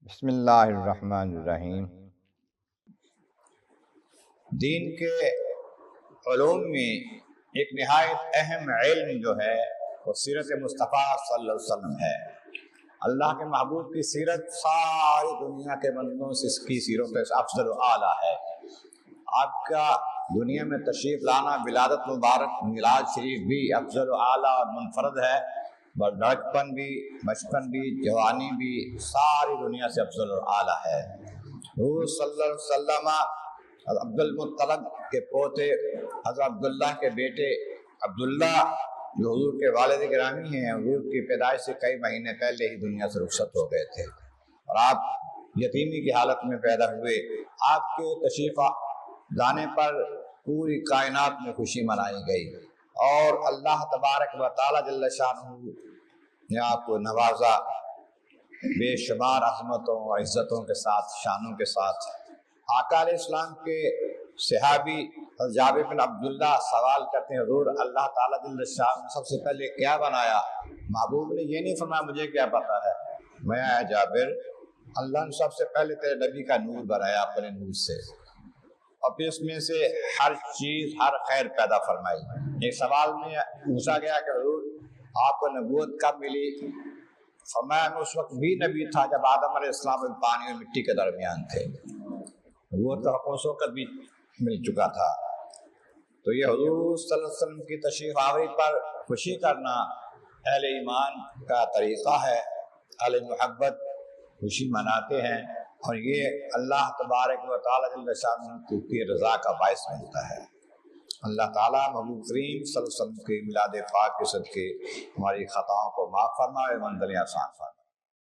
بسم اللہ الرحمن الرحیم۔ دین کے علوم میں ایک نہایت اہم علم جو ہے وہ سیرت مصطفیٰ صلی اللہ علیہ وسلم ہے۔ اللہ کے محبوب کی سیرت ساری دنیا کے بندوں سے اس کی سیرت افضل و اعلیٰ ہے۔ آپ کا دنیا میں تشریف لانا، ولادت مبارک، میلاد شریف بھی افضل و اعلیٰ اور منفرد ہے۔ لڑکپن بھی، بچپن بھی، جوانی بھی، ساری دنیا سے افضل و اعلیٰ ہے۔ حضور صلی اللہ علیہ وسلم عبد المطلب کے پوتے حضرت عبداللہ کے بیٹے عبداللہ جو حضور کے والد گرامی ہیں، حضور کی پیدائش سے کئی مہینے پہلے ہی دنیا سے رخصت ہو گئے تھے اور آپ یتیمی کی حالت میں پیدا ہوئے۔ آپ کے تشریف لانے پر پوری کائنات میں خوشی منائی گئی اور اللہ تبارک و تعالی جل شانہ نے آپ کو نوازا بے شمار عظمتوں اور عزتوں کے ساتھ، شانوں کے ساتھ۔ آقا علیہ السلام کے صحابی جابر بن عبداللہ سوال کرتے ہیں، حضور اللہ تعالیٰ جل شانہ نے سب سے پہلے کیا بنایا؟ محبوب نے یہ نہیں فرمایا مجھے کیا پتا ہے، میں جابر اللہ نے سب سے پہلے تیرے نبی کا نور بنایا اپنے نور سے، اور پھر اس میں سے ہر چیز، ہر خیر پیدا فرمائی۔ ایک سوال میں پوچھا گیا کہ حضور آپ کو نبوت کب ملی؟ فرمایا میں اس وقت بھی نبی تھا جب آدم علیہ السلام پانی اور مٹی کے درمیان تھے، نبوت کا حکم اس وقت بھی مل چکا تھا۔ تو یہ حضور صلی اللہ علیہ وسلم کی تشریف آوری پر خوشی کرنا اہل ایمان کا طریقہ ہے۔ اہل محبت خوشی مناتے ہیں اور یہ اللہ تبارک و تعالی جل شانہ کی رضا کا باعث بنتا ہے۔ اللہ تعالیٰ محبوب کریم صلی اللہ علیہ وسلم کے میلاد پاک کے صدقے ہماری خطاؤں کو معاف فرمائے، منزلیں آسان فرمائے۔